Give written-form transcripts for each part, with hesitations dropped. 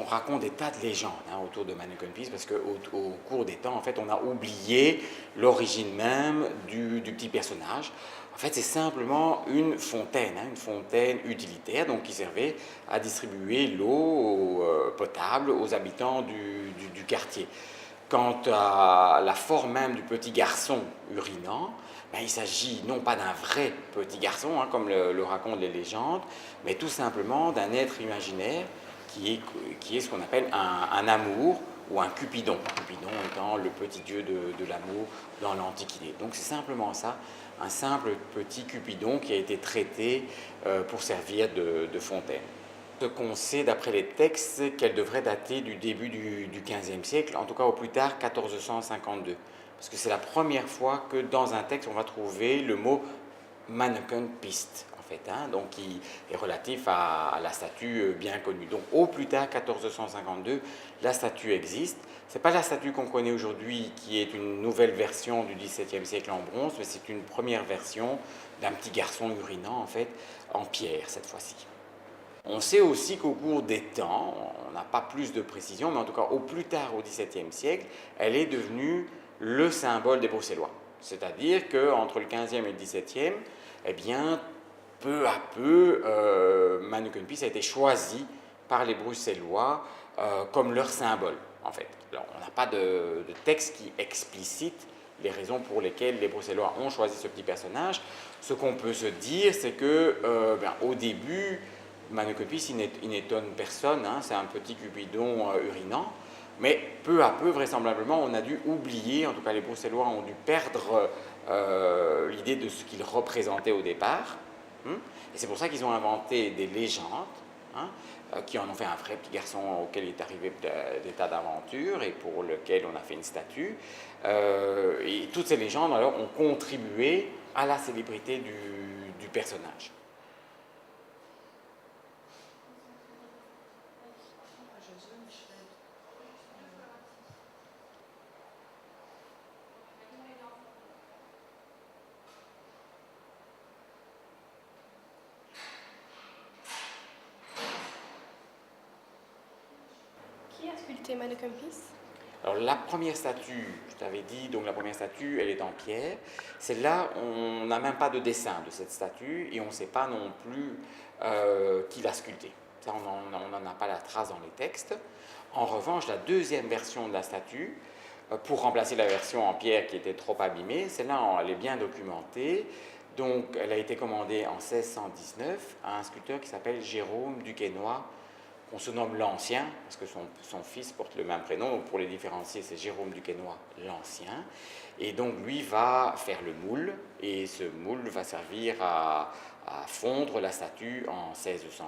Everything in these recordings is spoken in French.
raconte des tas de légendes autour de Manneken Pis, parce qu'au cours des temps, en fait, on a oublié l'origine même du petit personnage. En fait, c'est simplement une fontaine utilitaire, donc qui servait à distribuer l'eau potable aux habitants du quartier. Quant à la forme même du petit garçon urinant, ben, il s'agit non pas d'un vrai petit garçon, comme le racontent les légendes, mais tout simplement d'un être imaginaire qui est ce qu'on appelle un amour ou un Cupidon. Cupidon étant le petit dieu de l'amour dans l'Antiquité. Donc c'est simplement ça, un simple petit Cupidon qui a été traité pour servir de fontaine. Ce qu'on sait d'après les textes, c'est qu'elle devrait dater du début du XVe siècle, en tout cas au plus tard 1452. Parce que c'est la première fois que dans un texte on va trouver le mot Manneken Pis, en fait, donc qui est relatif à la statue bien connue. Donc au plus tard 1452, la statue existe. Ce n'est pas la statue qu'on connaît aujourd'hui qui est une nouvelle version du XVIIe siècle en bronze, mais c'est une première version d'un petit garçon urinant en fait en pierre cette fois-ci. On sait aussi qu'au cours des temps, on n'a pas plus de précision, mais en tout cas au plus tard au XVIIe siècle, elle est devenue le symbole des Bruxellois. C'est-à-dire qu'entre le XVe et le XVIIe, eh bien, peu à peu, Manneken Pis a été choisi par les Bruxellois comme leur symbole, en fait. Alors, on n'a pas de texte qui explicite les raisons pour lesquelles les Bruxellois ont choisi ce petit personnage. Ce qu'on peut se dire, c'est que, au début, Manneken Pis, il n'étonne personne, c'est un petit Cupidon urinant, mais peu à peu, vraisemblablement, on a dû oublier, en tout cas les Bruxellois ont dû perdre l'idée de ce qu'il représentait au départ, et c'est pour ça qu'ils ont inventé des légendes, qui en ont fait un vrai petit garçon auquel il est arrivé des tas d'aventures et pour lequel on a fait une statue. Et toutes ces légendes alors ont contribué à la célébrité du personnage. Qui a sculpté Manneken Pis? Alors la première statue, je t'avais dit, donc la première statue, elle est en pierre. Celle-là, on n'a même pas de dessin de cette statue et on ne sait pas non plus qui l'a sculptée. Ça, on n'en a pas la trace dans les textes. En revanche, la deuxième version de la statue, pour remplacer la version en pierre qui était trop abîmée, celle-là, elle est bien documentée. Donc, elle a été commandée en 1619 à un sculpteur qui s'appelle Jérôme Duquesnoy. On se nomme l'Ancien, parce que son fils porte le même prénom, donc pour les différencier, c'est Jérôme Duquesnoy l'Ancien. Et donc lui va faire le moule, et ce moule va servir à fondre la statue en 1620.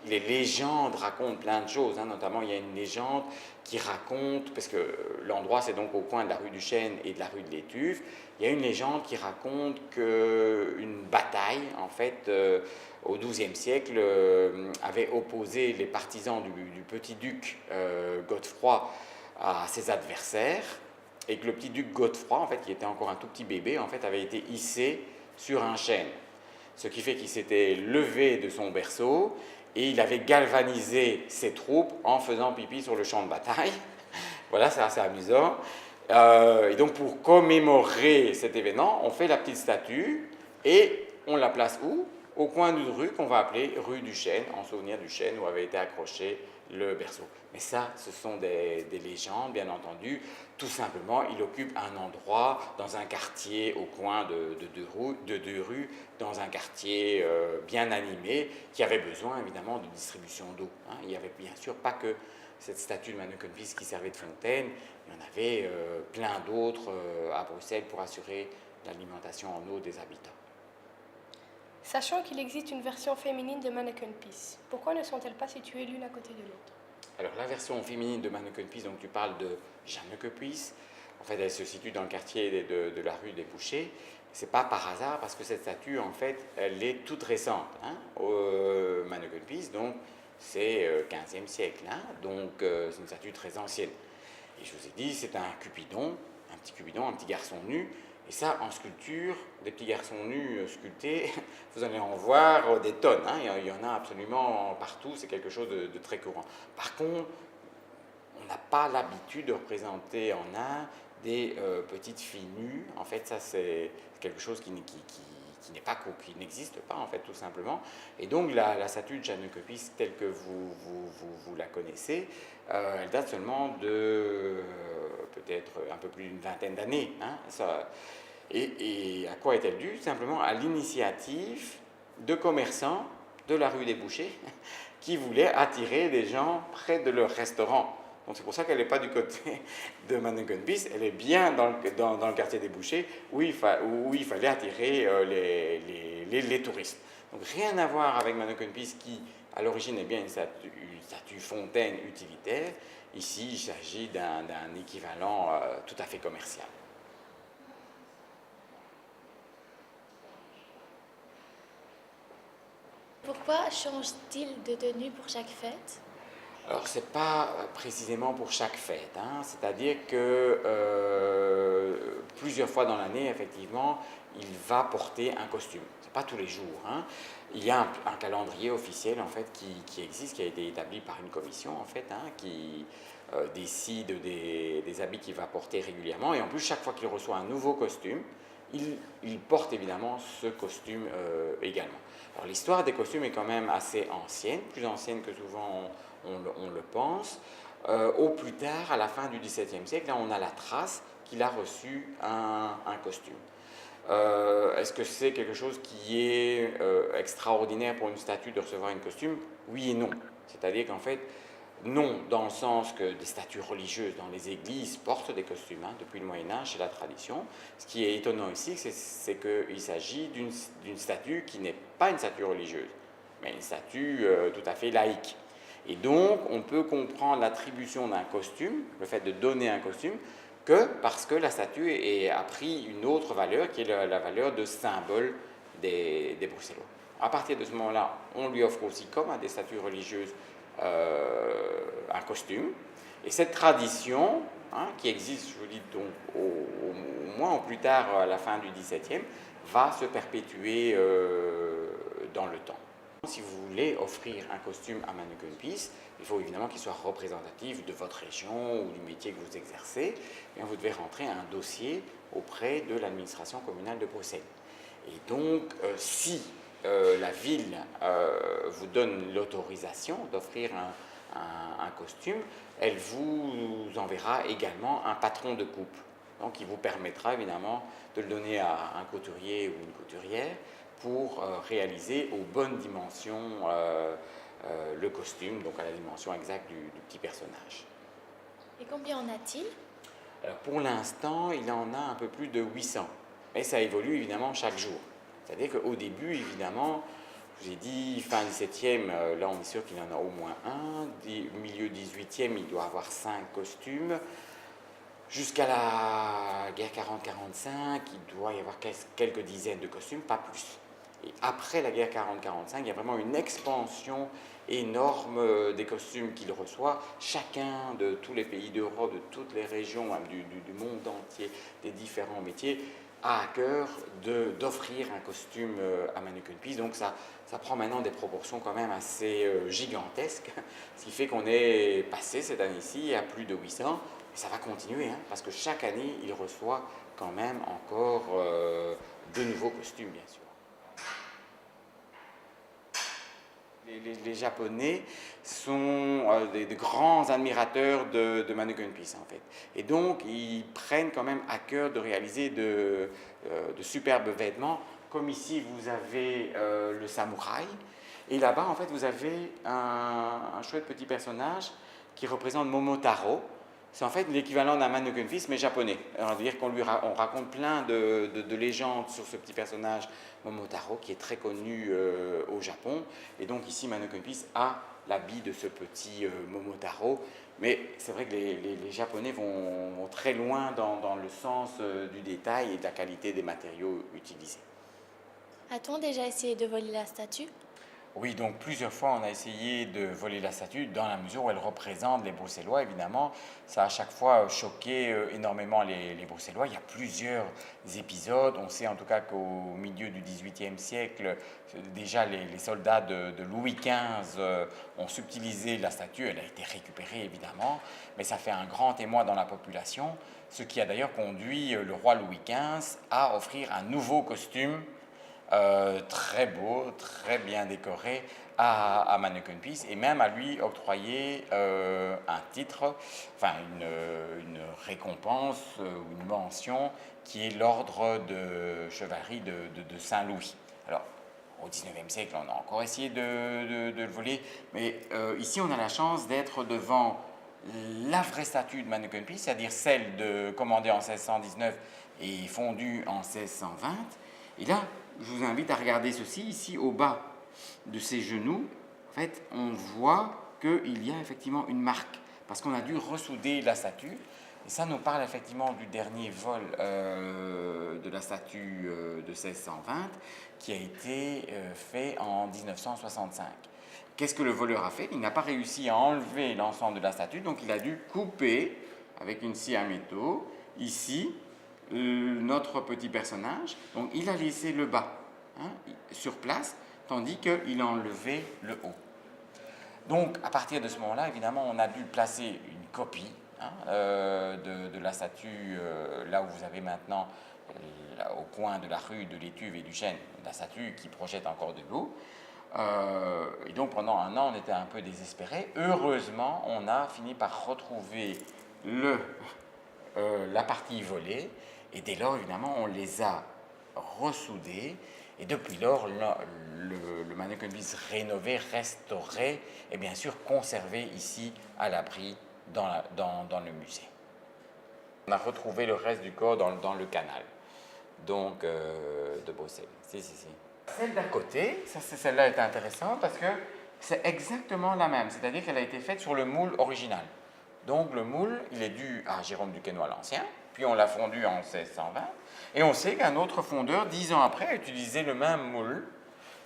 Les légendes racontent plein de choses, notamment il y a une légende qui raconte, parce que l'endroit c'est donc au coin de la rue du Chêne et de la rue de l'Étuve, il y a une légende qui raconte qu'une bataille, en fait, au XIIe siècle, avait opposé les partisans du petit duc Godefroy à ses adversaires, et que le petit duc Godefroy, en fait, qui était encore un tout petit bébé, en fait, avait été hissé sur un chêne. Ce qui fait qu'il s'était levé de son berceau et il avait galvanisé ses troupes en faisant pipi sur le champ de bataille. Voilà, c'est assez amusant. Et donc, pour commémorer cet événement, on fait la petite statue et on la place où? Au coin d'une rue qu'on va appeler rue du Chêne, en souvenir du chêne où avait été accroché le berceau. Mais ça, ce sont des légendes, bien entendu. Tout simplement, il occupe un endroit dans un quartier au coin de deux rues, dans un quartier bien animé, qui avait besoin évidemment de distribution d'eau. Il n'y avait bien sûr pas que cette statue de Manneken Pis qui servait de fontaine, il y en avait plein d'autres à Bruxelles pour assurer l'alimentation en eau des habitants. Sachant qu'il existe une version féminine de Manneken Pis, pourquoi ne sont-elles pas situées l'une à côté de l'autre? Alors la version féminine de Manneken Pis, donc tu parles de Janneke Pis, en fait elle se situe dans le quartier de la rue des Bouchers. C'est pas par hasard parce que cette statue en fait elle est toute récente. Manneken Pis donc c'est 15e siècle, donc c'est une statue très ancienne. Et je vous ai dit c'est un Cupidon, un petit Cupidon, un petit garçon nu Et ça, en sculpture, des petits garçons nus sculptés, vous allez en voir des tonnes, hein. Il y en a absolument partout, c'est quelque chose de très courant. Par contre, on n'a pas l'habitude de représenter en art des petites filles nues. En fait, ça c'est quelque chose qui n'est pas, qui n'existe pas en fait tout simplement. Et donc la statue de Jeanne Copis telle que vous la connaissez, elle date seulement de peut-être un peu plus d'une vingtaine d'années. Hein, et à quoi est-elle due? Simplement à l'initiative de commerçants de la rue des Bouchers qui voulaient attirer des gens près de leur restaurant. Donc c'est pour ça qu'elle n'est pas du côté de Manneken Pis, elle est bien dans le quartier des Bouchers où il fallait attirer les touristes. Donc rien à voir avec Manneken Pis qui à l'origine est bien une statue fontaine utilitaire. Ici il s'agit d'un équivalent tout à fait commercial. Pourquoi change-t-il de tenue pour chaque fête? Alors, ce n'est pas précisément pour chaque fête, hein. C'est-à-dire que plusieurs fois dans l'année, effectivement, il va porter un costume. Ce n'est pas tous les jours, hein. Il y a un calendrier officiel en fait, qui existe, qui a été établi par une commission en fait, hein, qui décide des habits qu'il va porter régulièrement. Et en plus, chaque fois qu'il reçoit un nouveau costume, il porte évidemment ce costume également. Alors l'histoire des costumes est quand même assez ancienne, plus ancienne que souvent on le pense. Au plus tard, à la fin du XVIIe siècle, là on a la trace qu'il a reçu un costume. Est-ce que c'est quelque chose qui est extraordinaire pour une statue de recevoir un costume? Oui et non. C'est-à-dire qu'en fait, non, dans le sens que des statues religieuses dans les églises portent des costumes, hein, depuis le Moyen-Âge, c'est la tradition. Ce qui est étonnant ici, c'est qu'il s'agit d'une statue qui n'est pas une statue religieuse, mais une statue tout à fait laïque. Et donc, on peut comprendre l'attribution d'un costume, le fait de donner un costume, que parce que la statue a pris une autre valeur, qui est la valeur de symbole des Bruxellois. À partir de ce moment-là, on lui offre aussi, comme à des statues religieuses, un costume. Et cette tradition, hein, qui existe, je vous dis, donc, au moins au plus tard, à la fin du XVIIe, va se perpétuer dans le temps. Si vous voulez offrir un costume à Manneken Pis, il faut évidemment qu'il soit représentatif de votre région ou du métier que vous exercez. Et vous devez rentrer un dossier auprès de l'administration communale de Bruxelles. Et donc, si la ville vous donne l'autorisation d'offrir un costume, elle vous enverra également un patron de coupe. Donc, il vous permettra évidemment de le donner à un couturier ou une couturière pour réaliser aux bonnes dimensions le costume, donc à la dimension exacte du petit personnage. Et combien en a-t-il? Alors, pour l'instant, il en a un peu plus de 800, mais ça évolue évidemment chaque jour. C'est-à-dire qu'au début, évidemment, je vous ai dit fin 17e, là on est sûr qu'il en a au moins un, milieu 18e, il doit avoir 5 costumes. Jusqu'à la guerre 40-45, il doit y avoir quelques dizaines de costumes, pas plus. Et après la guerre 40-45, il y a vraiment une expansion énorme des costumes qu'il reçoit. Chacun de tous les pays d'Europe, de toutes les régions, même du monde entier, des différents métiers, a à cœur d'offrir un costume à Manneken Pis. Donc ça prend maintenant des proportions quand même assez gigantesques, ce qui fait qu'on est passé cette année-ci à plus de 800. Et ça va continuer, hein, parce que chaque année, il reçoit quand même encore de nouveaux costumes, bien sûr. Les Japonais sont des grands admirateurs de Manneken Pis, en fait. Et donc, ils prennent quand même à cœur de réaliser de superbes vêtements. Comme ici, vous avez le samouraï. Et là-bas, en fait, vous avez un chouette petit personnage qui représente Momotaro. C'est en fait l'équivalent d'un Manneken Pis, mais japonais. Alors, dire on raconte plein de légendes sur ce petit personnage Momotaro, qui est très connu au Japon. Et donc ici, Manneken Pis a l'habit de ce petit Momotaro. Mais c'est vrai que les Japonais vont très loin dans le sens du détail et de la qualité des matériaux utilisés. A-t-on déjà essayé de voler la statue? Oui, donc plusieurs fois on a essayé de voler la statue dans la mesure où elle représente les Bruxellois, évidemment. Ça a à chaque fois choqué énormément les Bruxellois. Il y a plusieurs épisodes. On sait en tout cas qu'au milieu du XVIIIe siècle, déjà les soldats de Louis XV ont subtilisé la statue. Elle a été récupérée, évidemment, mais ça fait un grand émoi dans la population, ce qui a d'ailleurs conduit le roi Louis XV à offrir un nouveau costume très beau, très bien décoré à Manneken Pis et même à lui octroyer un titre, enfin une récompense ou une mention qui est l'ordre de chevalerie de Saint-Louis. Alors, au XIXe siècle, on a encore essayé de le voler, mais ici on a la chance d'être devant la vraie statue de Manneken Pis, c'est-à-dire celle commandée en 1619 et fondue en 1620. Et là, je vous invite à regarder ceci, ici au bas de ses genoux, en fait, on voit qu'il y a effectivement une marque, parce qu'on a dû ressouder la statue, et ça nous parle effectivement du dernier vol de la statue de 1620, qui a été fait en 1965. Qu'est-ce que le voleur a fait? Il n'a pas réussi à enlever l'ensemble de la statue, donc il a dû couper avec une scie à métaux, ici, notre petit personnage, donc il a laissé le bas sur place, tandis qu'il a enlevé le haut. Donc à partir de ce moment-là, évidemment, on a dû placer une copie de la statue là où vous avez maintenant, là, au coin de la rue de l'Étuve et du Chêne, la statue qui projette encore de l'eau. Et donc pendant un an, on était un peu désespérés. Heureusement, on a fini par retrouver la partie volée, et dès lors, évidemment, on les a ressoudés, et depuis lors, le Manneken Pis rénové, restauré, et bien sûr conservé ici à l'abri dans le musée. On a retrouvé le reste du corps dans le canal, donc de Bruxelles. Si. Celle d'à côté, celle-là est intéressante parce que c'est exactement la même, c'est-à-dire qu'elle a été faite sur le moule original. Donc le moule, il est dû à Jérôme du Quesnoy l'Ancien, puis on l'a fondu en 1620, et on sait qu'un autre fondeur, 10 ans après, a utilisé le même moule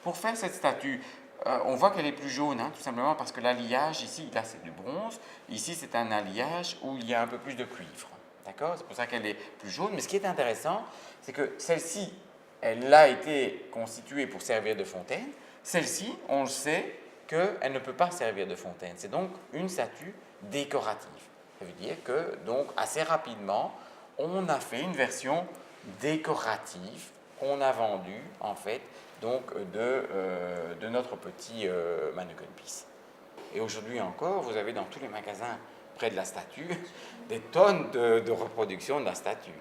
pour faire cette statue. On voit qu'elle est plus jaune, tout simplement parce que l'alliage ici, là c'est du bronze, ici c'est un alliage où il y a un peu plus de cuivre. D'accord? C'est pour ça qu'elle est plus jaune, mais ce qui est intéressant, c'est que celle-ci, elle a été constituée pour servir de fontaine. Celle-ci, on le sait qu'elle ne peut pas servir de fontaine. C'est donc une statue décorative. Ça veut dire que, donc, assez rapidement, on a fait une version décorative qu'on a vendue, en fait, donc, de notre petit Manneken Pis. Et aujourd'hui encore, vous avez dans tous les magasins près de la statue des tonnes de reproductions de la statue.